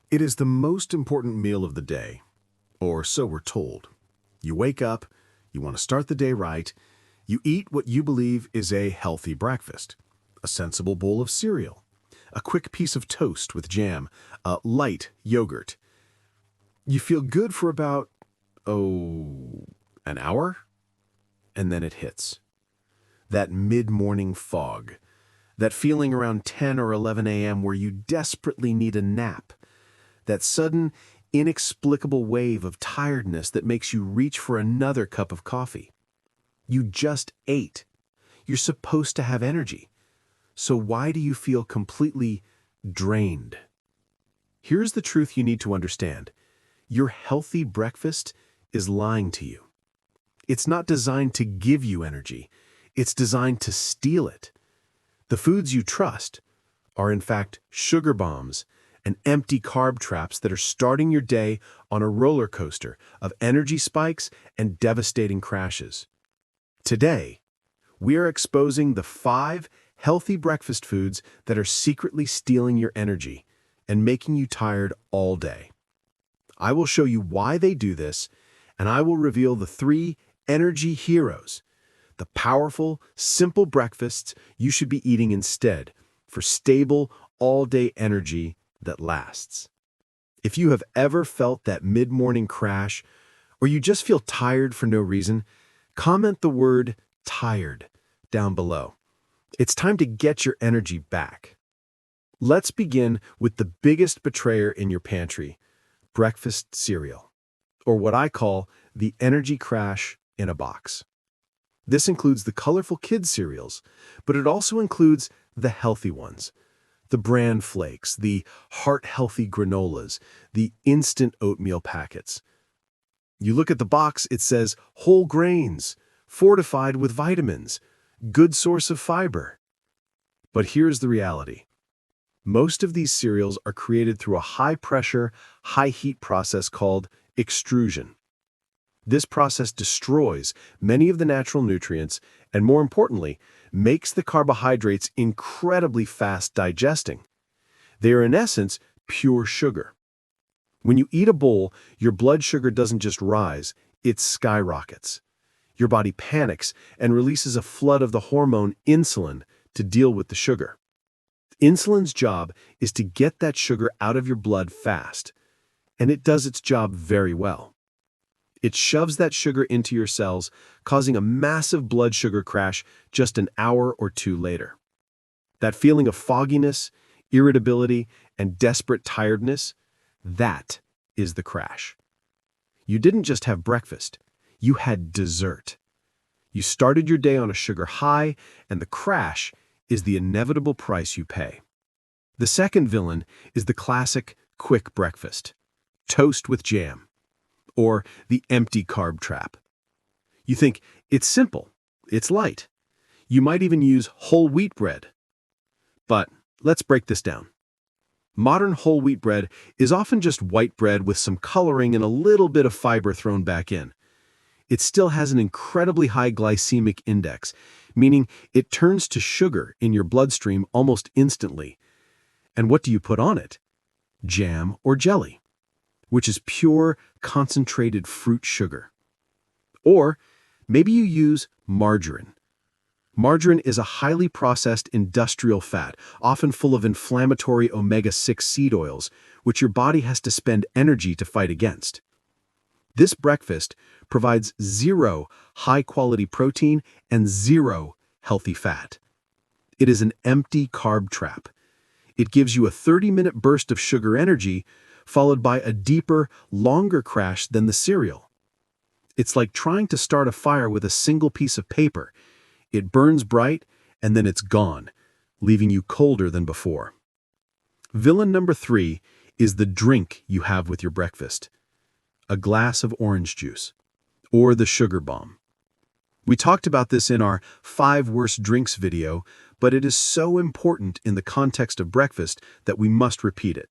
It is the most important meal of the day, or so we're told. You wake up, you want to start the day right, you eat what you believe is a healthy breakfast, a sensible bowl of cereal, a quick piece of toast with jam, a light yogurt. You feel good for about, an hour, and then it hits. That mid-morning fog, that feeling around 10 or 11 a.m. where you desperately need a nap, that sudden, inexplicable wave of tiredness that makes you reach for another cup of coffee. You just ate. You're supposed to have energy. So why do you feel completely drained? Here's the truth you need to understand. Your healthy breakfast is lying to you. It's not designed to give you energy. It's designed to steal it. The foods you trust are, in fact, sugar bombs and empty carb traps that are starting your day on a roller coaster of energy spikes and devastating crashes. Today, we are exposing the 5 healthy breakfast foods that are secretly stealing your energy and making you tired all day. I will show you why they do this, and I will reveal the 3 energy heroes, the powerful, simple breakfasts you should be eating instead for stable, all-day energy that lasts. If you have ever felt that mid-morning crash, or you just feel tired for no reason, comment the word tired down below. It's time to get your energy back. Let's begin with the biggest betrayer in your pantry, breakfast cereal, or what I call the energy crash in a box. This includes the colorful kids' cereals, but it also includes the healthy ones. The bran flakes, the heart-healthy granolas, the instant oatmeal packets. You look at the box, it says whole grains, fortified with vitamins, good source of fiber. But here's the reality. Most of these cereals are created through a high-pressure, high-heat process called extrusion. This process destroys many of the natural nutrients and, more importantly, makes the carbohydrates incredibly fast digesting. They are, in essence, pure sugar. When you eat a bowl, your blood sugar doesn't just rise, it skyrockets. Your body panics and releases a flood of the hormone insulin to deal with the sugar. Insulin's job is to get that sugar out of your blood fast, and it does its job very well. It shoves that sugar into your cells, causing a massive blood sugar crash just an hour or 2 later. That feeling of fogginess, irritability, and desperate tiredness, that is the crash. You didn't just have breakfast, you had dessert. You started your day on a sugar high, and the crash is the inevitable price you pay. The second villain is the classic quick breakfast, toast with jam, or the empty carb trap. You think, it's simple, it's light. You might even use whole wheat bread. But let's break this down. Modern whole wheat bread is often just white bread with some coloring and a little bit of fiber thrown back in. It still has an incredibly high glycemic index, meaning it turns to sugar in your bloodstream almost instantly. And what do you put on it? Jam or jelly, which is pure, concentrated fruit sugar. Or maybe you use margarine. Margarine is a highly processed industrial fat, often full of inflammatory omega-6 seed oils, which your body has to spend energy to fight against. This breakfast provides 0 high-quality protein and 0 healthy fat. It is an empty carb trap. It gives you a 30-minute burst of sugar energy, followed by a deeper, longer crash than the cereal. It's like trying to start a fire with a single piece of paper. It burns bright, and then it's gone, leaving you colder than before. Villain number 3 is the drink you have with your breakfast. A glass of orange juice, or the sugar bomb. We talked about this in our 5 worst drinks video, but it is so important in the context of breakfast that we must repeat it.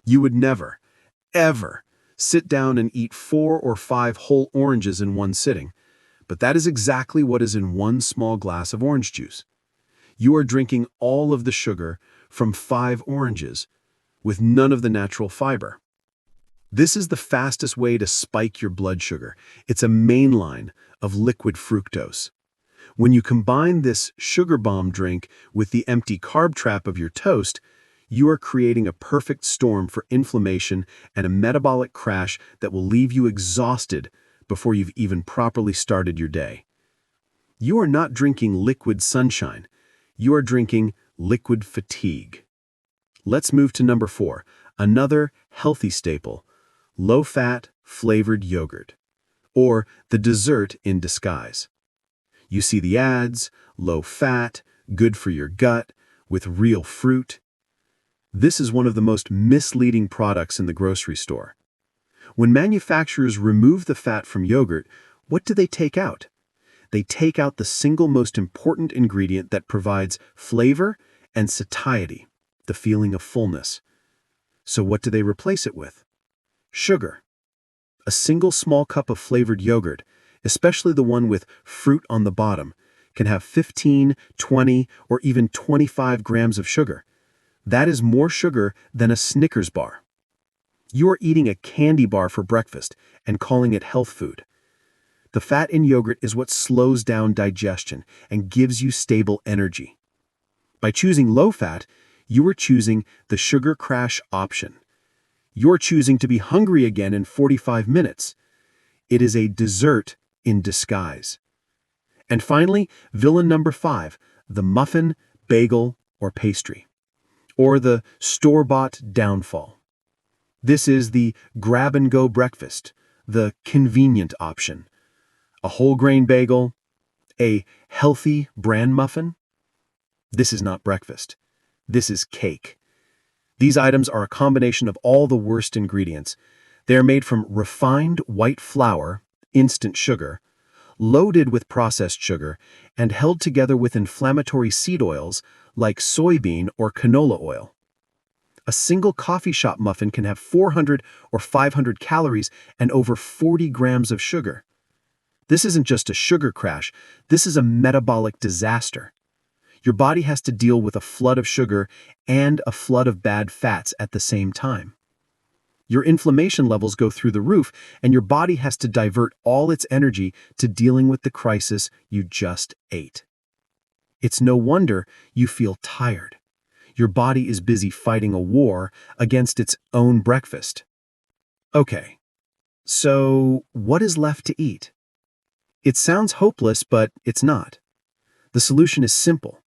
You would never, ever sit down and eat 4 or 5 whole oranges in one sitting, but that is exactly what is in one small glass of orange juice. You are drinking all of the sugar from 5 oranges, with none of the natural fiber. This is the fastest way to spike your blood sugar. It's a mainline of liquid fructose. When you combine this sugar bomb drink with the empty carb trap of your toast, you are creating a perfect storm for inflammation and a metabolic crash that will leave you exhausted before you've even properly started your day. You are not drinking liquid sunshine. You are drinking liquid fatigue. Let's move to number 4, another healthy staple, low-fat flavored yogurt, or the dessert in disguise. You see the ads, low-fat, good for your gut, with real fruit. This is one of the most misleading products in the grocery store. When manufacturers remove the fat from yogurt, what do they take out? They take out the single most important ingredient that provides flavor and satiety, the feeling of fullness. So what do they replace it with? Sugar. A single small cup of flavored yogurt, especially the one with fruit on the bottom, can have 15, 20, or even 25 grams of sugar. That is more sugar than a Snickers bar. You are eating a candy bar for breakfast and calling it health food. The fat in yogurt is what slows down digestion and gives you stable energy. By choosing low fat, you are choosing the sugar crash option. You're choosing to be hungry again in 45 minutes. It is a dessert in disguise. And finally, villain number 5, the muffin, bagel, or pastry, or the store-bought downfall. This is the grab-and-go breakfast, the convenient option. A whole grain bagel, a healthy bran muffin. This is not breakfast. This is cake. These items are a combination of all the worst ingredients. They are made from refined white flour, instant sugar, loaded with processed sugar, and held together with inflammatory seed oils like soybean or canola oil. A single coffee shop muffin can have 400 or 500 calories and over 40 grams of sugar. This isn't just a sugar crash, this is a metabolic disaster. Your body has to deal with a flood of sugar and a flood of bad fats at the same time. Your inflammation levels go through the roof, and your body has to divert all its energy to dealing with the crisis you just ate. It's no wonder you feel tired. Your body is busy fighting a war against its own breakfast. Okay, so what is left to eat? It sounds hopeless, but it's not. The solution is simple.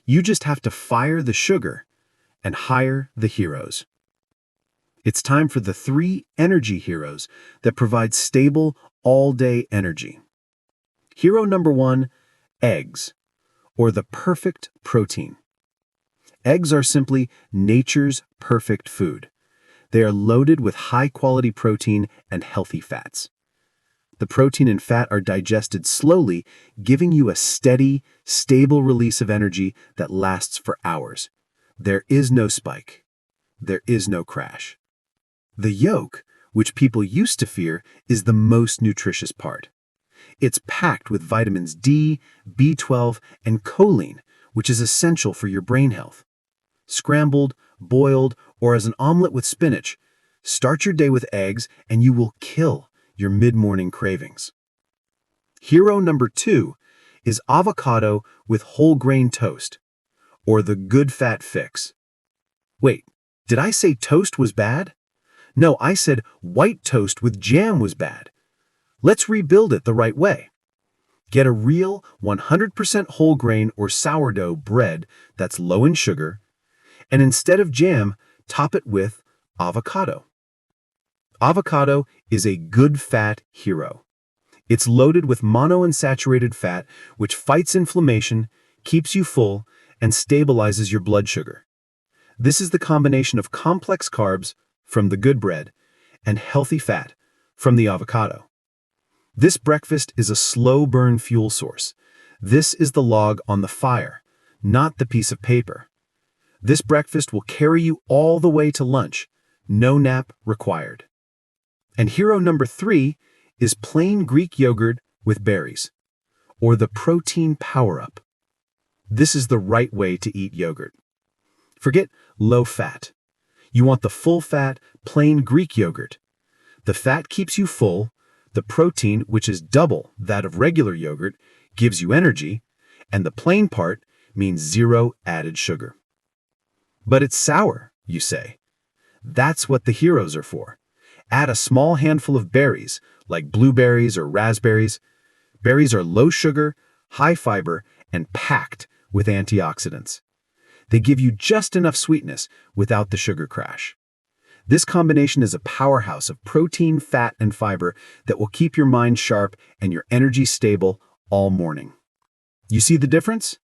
You just have to fire the sugar and hire the heroes. It's time for the 3 energy heroes that provide stable, all-day energy. Hero number 1, eggs, or the perfect protein. Eggs are simply nature's perfect food. They are loaded with high-quality protein and healthy fats. The protein and fat are digested slowly, giving you a steady, stable release of energy that lasts for hours. There is no spike. There is no crash. The yolk, which people used to fear, is the most nutritious part. It's packed with vitamins D, B12, and choline, which is essential for your brain health. Scrambled, boiled, or as an omelet with spinach, start your day with eggs and you will kill your mid-morning cravings. Hero number 2 is avocado with whole grain toast, or the good fat fix. Wait, did I say toast was bad? No, I said white toast with jam was bad. Let's rebuild it the right way. Get a real 100% whole grain or sourdough bread that's low in sugar, and instead of jam, top it with avocado. Avocado is a good fat hero. It's loaded with monounsaturated fat, which fights inflammation, keeps you full, and stabilizes your blood sugar. This is the combination of complex carbs from the good bread and healthy fat from the avocado. This breakfast is a slow burn fuel source. This is the log on the fire, not the piece of paper. This breakfast will carry you all the way to lunch, no nap required. And hero number 3 is plain Greek yogurt with berries, or the protein power-up. This is the right way to eat yogurt. Forget low fat. You want the full-fat, plain Greek yogurt. The fat keeps you full, the protein, which is double that of regular yogurt, gives you energy, and the plain part means zero added sugar. But it's sour, you say. That's what the heroes are for. Add a small handful of berries, like blueberries or raspberries. Berries are low sugar, high fiber, and packed with antioxidants. They give you just enough sweetness without the sugar crash. This combination is a powerhouse of protein, fat, and fiber that will keep your mind sharp and your energy stable all morning. You see the difference?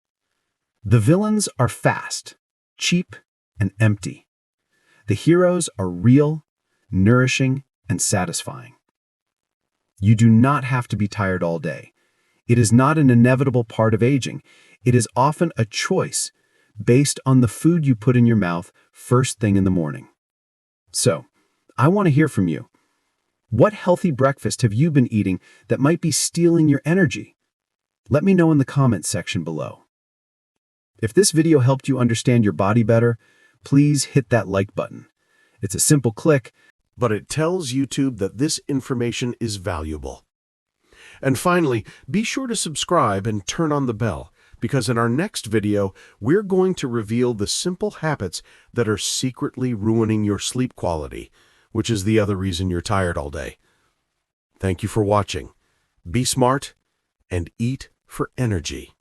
The villains are fast, cheap, and empty. The heroes are real, nourishing, and satisfying. You do not have to be tired all day. It is not an inevitable part of aging. It is often a choice based on the food you put in your mouth first thing in the morning. So, I want to hear from you. What healthy breakfast have you been eating that might be stealing your energy? Let me know in the comments section below. If this video helped you understand your body better, please hit that like button. It's a simple click, but it tells YouTube that this information is valuable. And finally, be sure to subscribe and turn on the bell, because in our next video, we're going to reveal the simple habits that are secretly ruining your sleep quality, which is the other reason you're tired all day. Thank you for watching. Be smart and eat for energy.